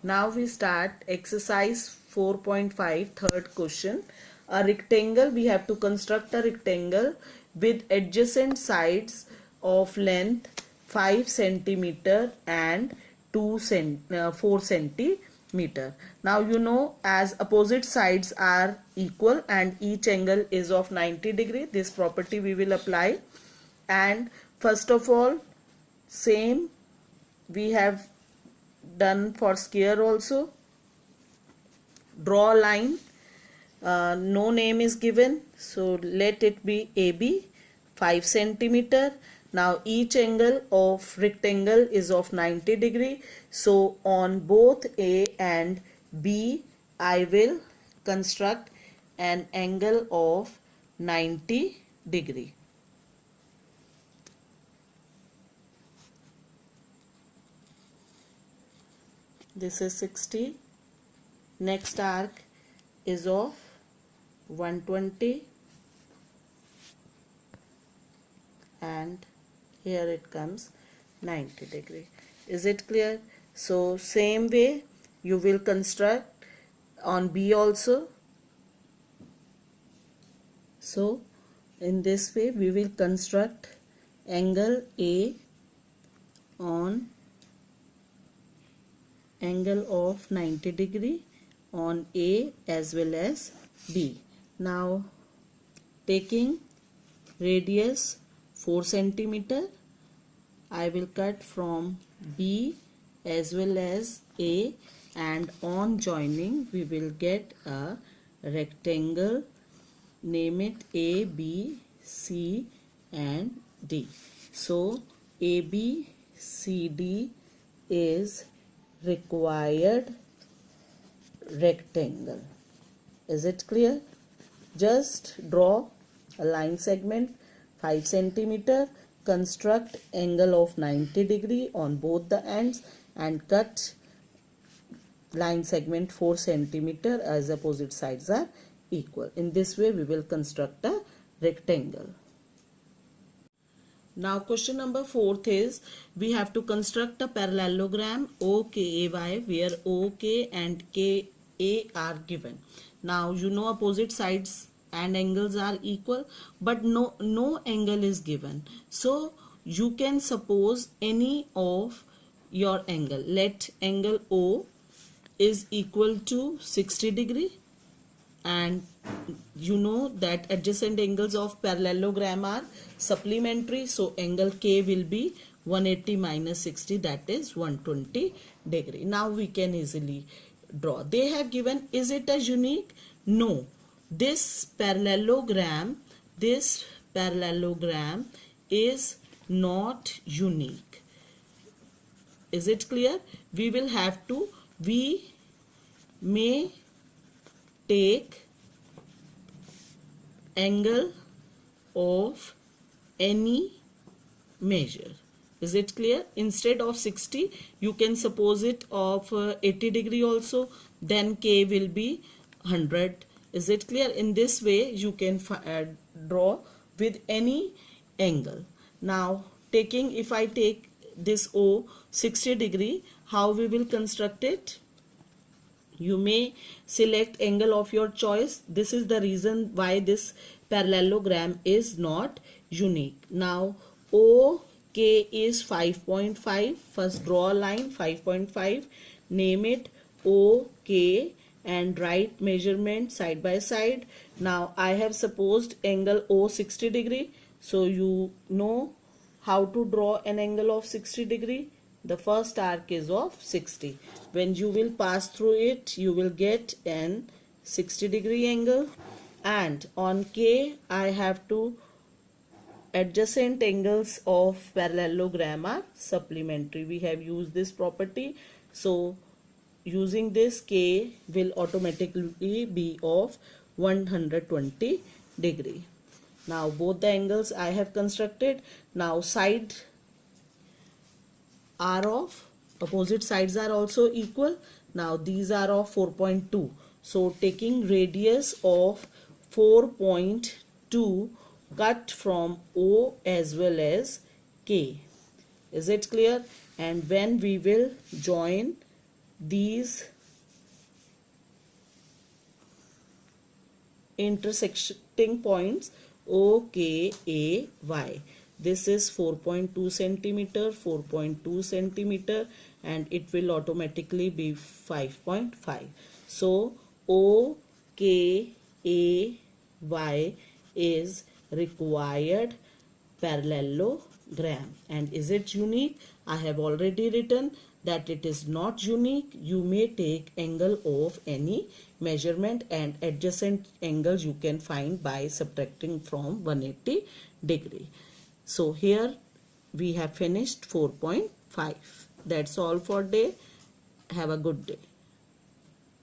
Now we start exercise 4.5, third question. A rectangle, we have to construct a rectangle with adjacent sides of length 5 centimeter and 4 centimeter. Now you know, as opposite sides are equal and each angle is of 90 degree, this property we will apply. And first of all, same we have done for square also. Draw a line. No name is given, so let it be AB, 5 centimeter. Now each angle of rectangle is of 90 degree, so on both A and B I will construct an angle of 90 degree. This is 60. Next arc is of 120 and here it comes 90 degree. Is it clear? So same way you will construct on B also. So in this way we will construct angle A on angle of 90 degree on A as well as B. Now taking radius 4 centimeter, I will cut from B as well as A, and on joining we will get a rectangle. Name it A, B, C and D. So A, B, C, D is required rectangle. Is it clear? Just draw a line segment 5 centimeter, construct angle of 90 degree on both the ends and cut line segment 4 centimeter as opposite sides are equal. In this way we will construct a rectangle. Now question number 4th is, we have to construct a parallelogram OKAY where OK and KA are given. Now you know opposite sides and angles are equal, but no angle is given. So you can suppose any of your angle. Let angle O is equal to 60 degree, and you know that adjacent angles of parallelogram are supplementary, so angle K will be 180 minus 60, that is 120 degree. Now we can easily draw. They have given, is it a unique? No, this parallelogram is not unique. Is it clear? We may take angle of any measure. Is it clear? Instead of 60 you can suppose it of 80 degree also, then K will be 100. Is it clear? In this way you can draw with any angle. Now if I take this O 60 degree, how we will construct it? You may select angle of your choice. This is the reason why this parallelogram is not unique. Now OK is 5.5. First draw a line 5.5. Name it OK and write measurement side by side. Now I have supposed angle O 60 degree. So you know how to draw an angle of 60 degree. The first arc is of 60. When you will pass through it, you will get an 60 degree angle. And on K, I have to adjacent angles of parallelogram are supplementary. We have used this property. So using this, K will automatically be of 120 degree. Now both the angles I have constructed. Now side are of opposite sides are also equal. Now these are of 4.2. So taking radius of 4.2, cut from O as well as K. Is it clear? And when we will join these intersecting points O, K, A, Y. This is 4.2 centimeter, 4.2 centimeter, and it will automatically be 5.5. So O, K, A, Y is required parallelogram. And is it unique? I have already written that it is not unique. You may take angle of any measurement, and adjacent angles you can find by subtracting from 180 degree. So here we have finished 4.5. That's all for day. Have a good day.